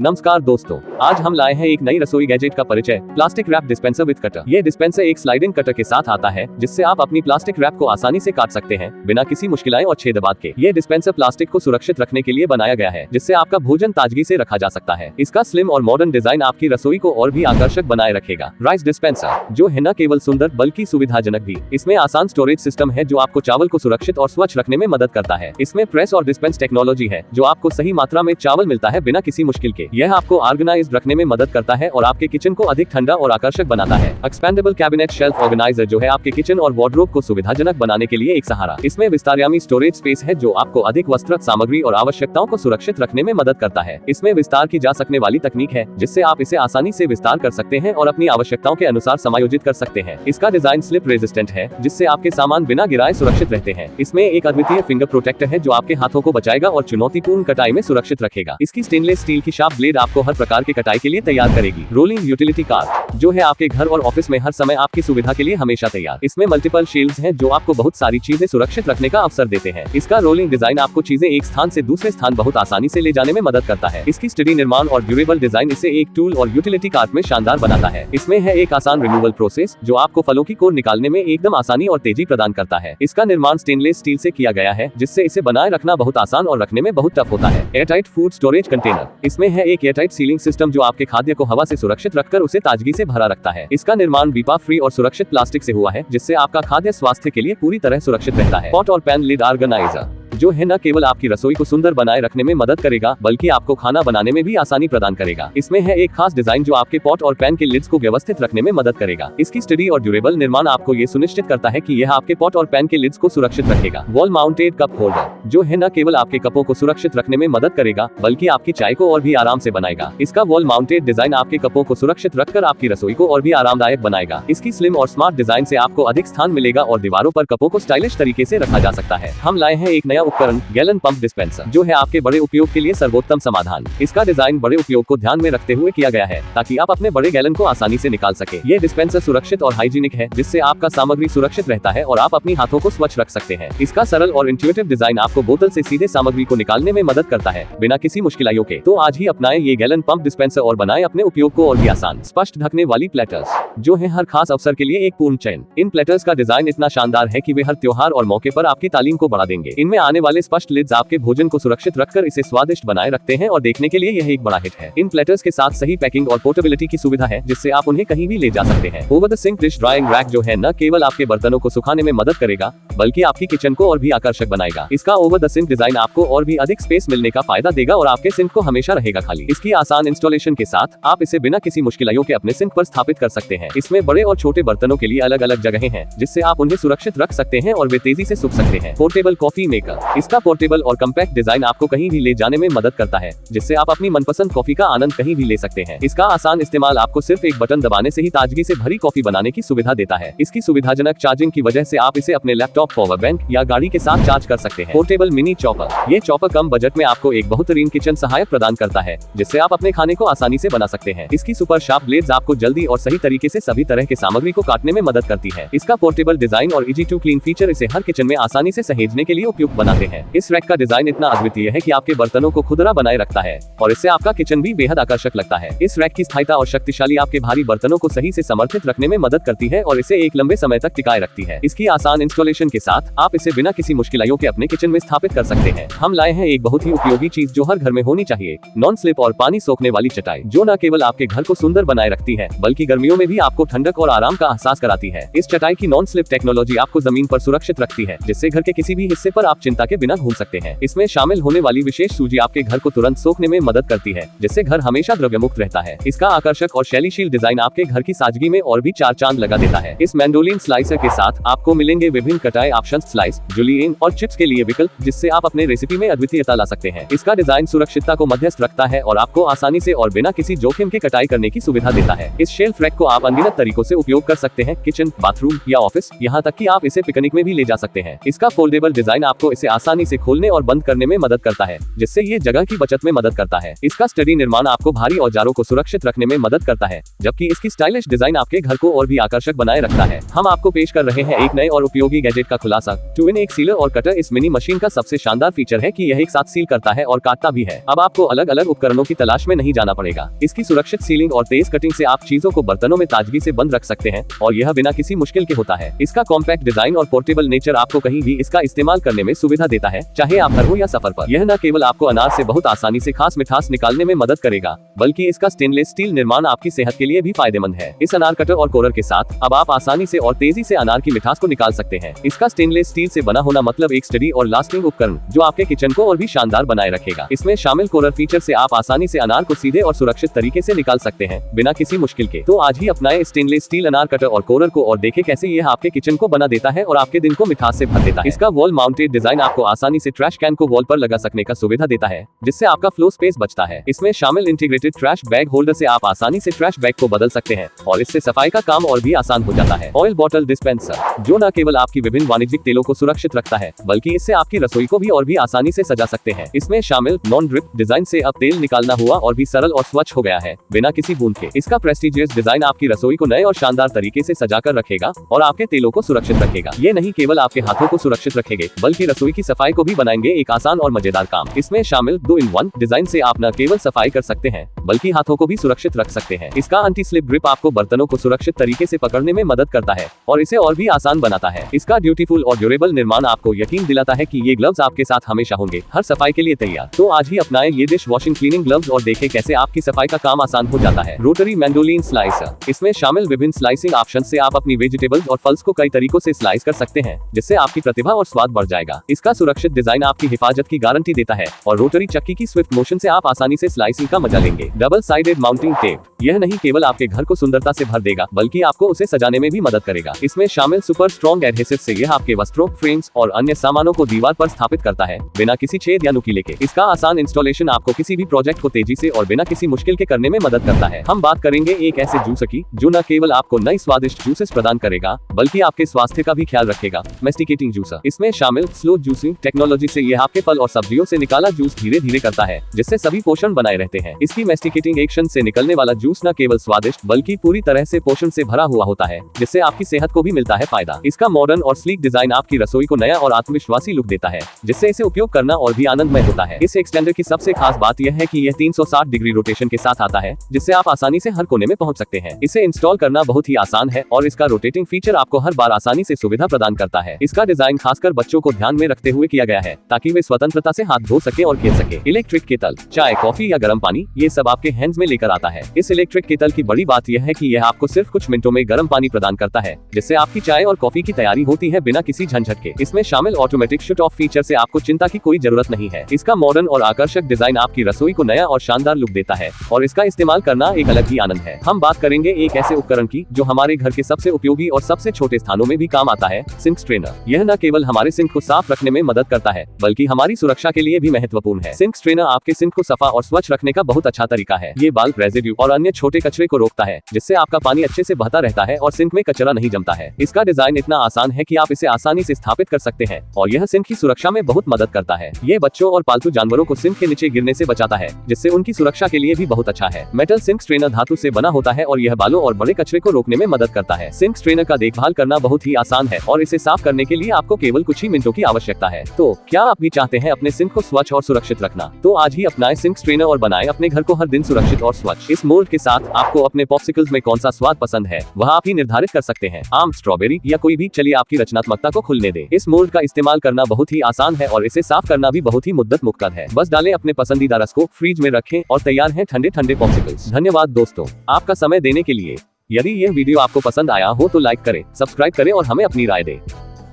नमस्कार दोस्तों, आज हम लाए हैं एक नई रसोई गैजेट का परिचय, plastic wrap dispenser with cutter. ये डिस्पेंसर एक स्लाइडिंग कटर के साथ आता है, जिससे आप अपनी प्लास्टिक रैप को आसानी से काट सकते हैं बिना किसी मुश्किलाएं और छेदबाद के। ये डिस्पेंसर प्लास्टिक को सुरक्षित रखने के लिए बनाया गया है, जिससे आपका भोजन ताजगी से रखा जा सकता है। इसका स्लिम और मॉडर्न डिजाइन आपकी रसोई को और भी आकर्षक बनाए रखेगा। राइस डिस्पेंसर, जो है न केवल सुंदर बल्कि सुविधाजनक भी। इसमें आसान स्टोरेज सिस्टम है जो आपको चावल को सुरक्षित और स्वच्छ रखने में मदद करता है। इसमें प्रेस और डिस्पेंस टेक्नोलॉजी है, जो आपको सही मात्रा में चावल मिलता है बिना किसी मुश्किल के। यह आपको रखने में मदद करता है और आपके किचन को अधिक ठंडा और आकर्षक बनाता है। एक्सपेंडेबल कैबिनेट शेल्फ ऑर्गेनाइजर, जो है आपके किचन और वार्डरोब को सुविधाजनक बनाने के लिए एक सहारा। इसमें विस्तारयामी स्टोरेज स्पेस है, जो आपको अधिक वस्त्र सामग्री और आवश्यकताओं को सुरक्षित रखने में मदद करता है। इसमें विस्तार की जा सकने वाली तकनीक है, जिससे आप इसे आसानी से विस्तार कर सकते हैं और अपनी आवश्यकताओं के अनुसार समायोजित कर सकते हैं। इसका डिजाइन स्लिप रेजिस्टेंट है, जिससे आपके सामान बिना गिराए सुरक्षित रहते हैं। इसमें एक अद्वितीय फिंगर प्रोटेक्टर है, जो आपके हाथों को बचाएगा और चुनौतीपूर्ण कटाई में सुरक्षित रखेगा। इसकी स्टेनलेस स्टील की शार्प ब्लेड आपको हर प्रकार के कटाई के लिए तैयार करेगी। रोलिंग यूटिलिटी कार्ट, जो है आपके घर और ऑफिस में हर समय आपकी सुविधा के लिए हमेशा तैयार। इसमें मल्टीपल शील्ड्स हैं, जो आपको बहुत सारी चीजें सुरक्षित रखने का अवसर देते हैं। इसका रोलिंग डिजाइन आपको चीजें एक स्थान से दूसरे स्थान बहुत आसानी से ले जाने में मदद करता है। इसकी स्टडी निर्माण और ड्यूरेबल डिजाइन इसे एक टूल और यूटिलिटी कार्ट में शानदार बनाता है। इसमें है एक आसान रिमूवल प्रोसेस, जो आपको फलों की कोर निकालने में एकदम आसानी और तेजी प्रदान करता है। इसका निर्माण स्टेनलेस स्टील से किया गया है, जिससे इसे बनाए रखना बहुत आसान और रखने में बहुत टफ होता है। एयरटाइट फूड स्टोरेज कंटेनर, इसमें है एक एयरटाइट सीलिंग सिस्टम, जो आपके खाद्य को हवा से सुरक्षित रखकर उसे ताजगी से भरा रखता है। इसका निर्माण बीपा फ्री और सुरक्षित प्लास्टिक से हुआ है, जिससे आपका खाद्य स्वास्थ्य के लिए पूरी तरह सुरक्षित रहता है। पॉट और पैन लिड ऑर्गेनाइजर, जो है न केवल आपकी रसोई को सुंदर बनाए रखने में मदद करेगा, बल्कि आपको खाना बनाने में भी आसानी प्रदान करेगा। इसमें है एक खास डिजाइन, जो आपके पॉट और पैन के लिड्स को व्यवस्थित रखने में मदद करेगा। इसकी स्टडी और ड्यूरेबल निर्माण आपको ये सुनिश्चित करता है कि यह आपके पॉट और पैन के लिड्स को सुरक्षित रखेगा। वॉल माउंटेड कप होल्डर, जो है न केवल आपके कपों को सुरक्षित रखने में मदद करेगा, बल्कि आपकी चाय को और भी आराम से बनाएगा। इसका वॉल माउंटेड डिजाइन आपके कपों को सुरक्षित रखकर आपकी रसोई को और भी आरामदायक बनाएगा। इसकी स्लिम और स्मार्ट डिजाइन से आपको अधिक स्थान मिलेगा और दीवारों पर कपों को स्टाइलिश तरीके से रखा जा सकता है। हम लाए हैं एक नया उपकरण, गैलन पंप डिस्पेंसर, जो है आपके बड़े उपयोग के लिए सर्वोत्तम समाधान। इसका डिजाइन बड़े उपयोग को ध्यान में रखते हुए किया गया है, ताकि आप अपने बड़े गैलन को आसानी से निकाल सके। ये डिस्पेंसर सुरक्षित और हाइजीनिक है, जिससे आपका सामग्री सुरक्षित रहता है और आप अपनी हाथों को स्वच्छ रख सकते हैं। इसका सरल और इंट्यूटिव डिजाइन आपको बोतल से सीधे सामग्री को निकालने में मदद करता है, बिना किसी मुश्किलाइयों के। तो आज ही अपनाएं ये गैलन पंप डिस्पेंसर और बनाएं अपने उपयोग को और भी आसान। स्पष्ट ढकने वाली प्लेटर्स, जो है हर खास अवसर के लिए एक पूर्ण चयन। इन प्लेटर्स का डिजाइन इतना शानदार है कि वे हर त्योहार और मौके पर आपकी तालीम को बढ़ा देंगे। इनमें आने वाले स्पष्ट लिड्स आपके भोजन को सुरक्षित रखकर इसे स्वादिष्ट बनाए रखते हैं और देखने के लिए यह एक बड़ा हिट है। इन प्लेटर्स के साथ सही पैकिंग और पोर्टेबिलिटी की सुविधा है, जिससे आप उन्हें कहीं भी ले जा सकते हैं। Over the sink dish drying rack, जो है न केवल आपके बर्तनों को सुखाने में मदद करेगा, बल्कि आपकी किचन को और भी आकर्षक बनाएगा। इसका ओवर द सिंक डिजाइन आपको और भी अधिक स्पेस मिलने का फायदा देगा और आपके सिंक को हमेशा रहेगा खाली। इसकी आसान इंस्टॉलेशन के साथ आप इसे बिना किसी मुश्किलों के अपने सिंक पर स्थापित कर सकते हैं। इसमें बड़े और छोटे बर्तनों के लिए अलग अलग जगहें हैं, जिससे आप उन्हें सुरक्षित रख सकते हैं और वे तेजी से सूख सकते हैं। पोर्टेबल कॉफी मेकर, इसका पोर्टेबल और कम्पैक्ट डिजाइन आपको कहीं भी ले जाने में मदद करता है, जिससे आप अपनी मनपसंद कॉफी का आनंद कहीं भी ले सकते हैं। इसका आसान इस्तेमाल आपको सिर्फ एक बटन दबाने से ही ताजगी से भरी कॉफी बनाने की सुविधा देता है। इसकी सुविधाजनक चार्जिंग की वजह से आप इसे अपने लैपटॉप, पावर बैंक या गाड़ी के साथ चार्ज कर सकते हैं। पोर्टेबल मिनी चॉपर, ये चॉपर कम बजट में आपको एक बेहतरीन किचन सहायक प्रदान करता है, जिससे आप अपने खाने को आसानी से बना सकते हैं। इसकी सुपर शार्प ब्लेड्स आपको जल्दी और सही तरीके से सभी तरह के सामग्री को काटने में मदद करती है। इसका पोर्टेबल डिजाइन और इजी टू क्लीन फीचर इसे हर किचन में आसानी से सहेजने के लिए उपयुक्त बनाते हैं। इस रैक का डिजाइन इतना अद्वितीय है कि आपके बर्तनों को खुदरा बनाए रखता है और इससे आपका किचन भी बेहद आकर्षक लगता है। इस रैक की स्थायिता और शक्तिशाली आपके भारी बर्तनों को सही से समर्थित रखने में मदद करती है और इसे एक लंबे समय तक टिकाए रखती है। इसकी आसान इंस्टॉलेशन के साथ आप इसे बिना किसी मुश्किलों के अपने किचन में स्थापित कर सकते हैं। हम लाए हैं एक बहुत ही उपयोगी चीज, जो हर घर में होनी चाहिए, नॉन स्लिप और पानी सोखने वाली चटाई, जो न केवल आपके घर को सुंदर बनाए रखती है, बल्कि गर्मियों में भी आपको ठंडक और आराम का एहसास कराती है। इस चटाई की नॉन स्लिप टेक्नोलॉजी आपको जमीन पर सुरक्षित रखती है, जिससे घर के किसी भी हिस्से पर आप चिंता के बिना घूम सकते हैं। इसमें शामिल होने वाली विशेष सूजी आपके घर को तुरंत सोखने में मदद करती है, जिससे घर हमेशा द्रव्य मुक्त रहता है। इसका आकर्षक और शैलीशील डिजाइन आपके घर की सादगी में और भी चार चांद लगा देता है। इस मैंडोलिन स्लाइसर के साथ आपको मिलेंगे विभिन्न कटाई ऑप्शन, स्लाइस, जुलियन और चिप्स के लिए विकल्प, जिससे आप अपने रेसिपी में अद्वितीयता ला सकते हैं। इसका डिजाइन सुरक्षितता को मध्यस्थ रखता है और आपको आसानी से और बिना किसी जोखिम के कटाई करने की सुविधा देता है। इस शेल्फ रैक को आप अनगिनत तरीकों से उपयोग कर सकते हैं, किचन, बाथरूम या ऑफिस, यहाँ तक कि आप इसे पिकनिक में भी ले जा सकते हैं। इसका फोल्डेबल डिजाइन आपको इसे आसानी से खोलने और बंद करने में मदद करता है, जिससे ये जगह की बचत में मदद करता है। इसका स्टडी निर्माण आपको भारी औजारों को सुरक्षित रखने में मदद करता है, जबकि इसकी स्टाइलिश डिजाइन आपके घर को और भी आकर्षक बनाए रखता है। हम आपको पेश कर रहे हैं एक नए और उपयोगी गैजेट का खुलासा। 2-in-1 सीलर और कटर। इस मिनी मशीन का सबसे शानदार फीचर है कि यह एक साथ सील करता है और काटता भी है। अब आपको अलग अलग उपकरणों की तलाश में नहीं जाना पड़ेगा। इसकी सुरक्षित सीलिंग और तेज कटिंग से आप चीजों को बर्तनों में ताजगी से बंद रख सकते हैं, और यह बिना किसी मुश्किल के होता है। इसका कॉम्पैक्ट डिजाइन और पोर्टेबल नेचर आपको कहीं भी इसका इस्तेमाल करने में सुविधा देता है, चाहे आप घर हो या सफर पर। यह न केवल आपको अनार से बहुत आसानी से खास मिठास निकालने में मदद करेगा, बल्कि इसका स्टेनलेस स्टील निर्माण आपकी सेहत के लिए भी फायदेमंद है। इस अनार कटर और कोरर के साथ अब आप आसानी से और तेजी से अनार की मिठास को निकाल सकते हैं। इसका स्टेनलेस स्टील से बना होना मतलब एक स्टडी और लास्टिंग उपकरण जो आपके किचन को और भी शानदार बनाए रखेगा। इसमें शामिल कोरर फीचर से आप आसानी से अनार को सीधे और सुरक्षित तरीके से निकाल सकते हैं, बिना किसी मुश्किल के। तो आज ही अपनाएं स्टेनलेस स्टील अनार कटर और कोरर को और देखें कैसे यह आपके किचन को बना देता है और आपके दिन को मिठास से भर देता है। इसका वॉल माउंटेड डिजाइन आपको आसानी से ट्रैश कैन को वॉल पर लगा सकने का सुविधा देता है, जिससे आपका फ्लो स्पेस बचता है। इसमें शामिल इंटीग्रेटेड ट्रैश बैग होल्डर से आप आसानी से ट्रैश बैग को बदल सकते हैं और इससे सफाई का काम और भी आसान हो जाता है। ऑयल बॉटल डिस्पेंसर, जो न केवल आपकी विभिन्न वाणिज्यिक तेलों को सुरक्षित रखता है, बल्कि इससे आपकी रसोई को भी और भी आसानी से सजा सकते हैं। इसमें शामिल नॉन ड्रिप डिजाइन से अब तेल निकालना हुआ और भी सरल और स्वच्छ हो गया है, बिना किसी बूंद के। इसका प्रेस्टिजियस डिजाइन आपकी रसोई को नए और शानदार तरीके से सजा कर रखेगा और आपके तेलों को सुरक्षित रखेगा। ये नहीं केवल आपके हाथों को सुरक्षित रखेंगे, बल्कि रसोई की सफाई को भी बनाएंगे एक आसान और मजेदार काम। इसमें शामिल 2-in-1 डिजाइन से आप न केवल सफाई कर सकते हैं, बल्कि हाथों को भी सुरक्षित रख सकते हैं। इसका एंटी स्लिप ग्रिप आपको बर्तनों को सुरक्षित तरीके से पकड़ने में मदद करता है और इसे और भी आसान बनाता है। इसका ड्यूटीफुल और ड्यूरेबल निर्माण आपको यकीन दिलाता है कि ये ग्लव्स आपके साथ हमेशा होंगे, हर सफाई के लिए तैयार। तो आज ही अपनाएं ये डिश वॉशिंग क्लीनिंग ग्लव्स और देखें कैसे आपकी सफाई का काम आसान हो जाता है। रोटरी मैंडोलिन स्लाइसर, इसमें शामिल विभिन्न स्लाइसिंग ऑप्शन से आप अपनी वेजिटेबल्स और फल्स को कई तरीकों से स्लाइस कर सकते हैं, जिससे आपकी प्रतिभा और स्वाद बढ़ जाएगा। इसका सुरक्षित डिजाइन आपकी हिफाजत की गारंटी देता है और रोटरी चक्की की स्विफ्ट मोशन से आप आसानी से स्लाइसिंग का मजा लेंगे। डबल साइडेड माउंटिंग टेप, यह नहीं केवल आपके घर को सुंदरता से भर देगा, बल्कि आपको उसे सजाने में भी मदद करेगा। इसमें शामिल सुपर स्ट्रॉन्ग एडहेसिव से यह आपके वस्त्रों, फ्रेम्स और अन्य सामानों को दीवार पर स्थापित करता है, बिना किसी छेद या नुकीले के। इसका आसान इंस्टॉलेशन आपको किसी भी प्रोजेक्ट को तेजी से और बिना किसी मुश्किल के करने में मदद करता है। हम बात करेंगे एक ऐसे जूसर की जो न केवल आपको नई स्वादिष्ट जूसेस प्रदान करेगा, बल्कि आपके स्वास्थ्य का भी ख्याल रखेगा। मैस्टिकेटिंग जूसर, इसमें शामिल स्लो जूसिंग टेक्नोलॉजी से यह आपके फल और सब्जियों से निकाला जूस धीरे धीरे करता है, जिससे सभी पोषण बनाए रहते हैं। इसकी मैस्टिकेटिंग एक्शन से निकलने वाला जूस न केवल स्वादिष्ट बल्कि पूरी तरह से पोषण से भरा हुआ होता है, जिससे आपकी सेहत को भी मिलता है फायदा। इसका मॉडर्न और स्लीक डिजाइन आपकी रसोई को नया और आत्मविश्वासी लुक देता है, जिससे इसे उपयोग करना और भी आनंदमय होता है। इस एक्सटेंडर की सबसे खास बात यह है कि यह 360 डिग्री रोटेशन के साथ आता है, जिससे आप आसानी से हर कोने में पहुंच सकते हैं। इसे इंस्टॉल करना बहुत ही आसान है और इसका रोटेटिंग फीचर आपको हर बार आसानी से सुविधा प्रदान करता है। इसका डिजाइन खासकर बच्चों को ध्यान में रखते हुए किया गया है, ताकि वे स्वतंत्रता से हाथ धो सके और खेल सके। इलेक्ट्रिक केतल, चाय, कॉफी या गर्म पानी, ये सब आपके हैंड्स में लेकर आता है। इस इलेक्ट्रिक केतल की बड़ी बात यह है कि यह आपको सिर्फ कुछ मिनटों में गर्म पानी प्रदान करता है, जिससे आपकी चाय और कॉफी की तैयारी होती है बिना किसी झंझट के। इसमें शामिल ऑटोमेटिक शट ऑफ फीचर से आपको चिंता की कोई जरूरत नहीं है। इसका मॉडर्न और आकर्षक डिजाइन आपकी रसोई को नया और शानदार लुक देता है और इसका इस्तेमाल करना एक अलग ही आनंद है। हम बात करेंगे एक ऐसे उपकरण की जो हमारे घर के सबसे उपयोगी और सबसे छोटे स्थानों में भी काम आता है, सिंक स्ट्रेनर। यह न केवल हमारे सिंक को साफ रखने में मदद करता है, बल्कि हमारी सुरक्षा के लिए भी महत्वपूर्ण है। सिंक स्ट्रेनर आपके सिंक को सफा और स्वच्छ रखने का बहुत अच्छा तरीका है। ये बाल, रेजिड्यू और अन्य छोटे कचरे को रोकता है, जिससे आपका पानी अच्छे से बहता रहता है और सिंक में कचरा नहीं जमता है। इसका डिजाइन इतना आसान है कि आप इसे आसानी से स्थापित कर सकते हैं और यह सिंक की सुरक्षा में बहुत मदद करता है। ये बच्चों और पालतू जानवरों को सिंक के नीचे गिरने से बचाता है, जिससे उनकी सुरक्षा के लिए भी बहुत अच्छा है। मेटल सिंक स्ट्रेनर धातु से बना होता है और यह बालों और बड़े कचरे को रोकने में मदद करता है। सिंक स्ट्रेनर का देखभाल करना बहुत ही आसान है और इसे साफ करने के लिए आपको केवल कुछ ही मिनटों की आवश्यकता है। तो क्या आप भी चाहते हैं अपने सिंक को स्वच्छ और सुरक्षित रखना? तो आज ही अपनाएं सिंक स्ट्रेनर और बनाएं अपने घर को हर दिन सुरक्षित और स्वच्छ। इस मोल्ड के साथ आपको अपने पॉप्सिकल्स में कौन सा स्वाद पसंद है वह आप ही निर्धारित कर सकते हैं, आम, स्ट्रॉबेरी या कोई भी। चलिए आपकी रचनात्मकता को खुलने दें। इस मोल्ड का इस्तेमाल करना बहुत ही आसान है और इसे साफ करना भी बहुत ही मुद्दत मुक्त है। बस डालें अपने पसंदीदा रस को, फ्रिज में रखें और तैयार हैं ठंडे ठंडे पॉप्सिकल्स। धन्यवाद दोस्तों, आपका समय देने के लिए। यदि यह वीडियो आपको पसंद आया हो तो लाइक करें, सब्सक्राइब करें और हमें अपनी राय दें।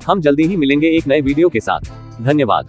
हम जल्दी ही मिलेंगे एक नए वीडियो के साथ। धन्यवाद।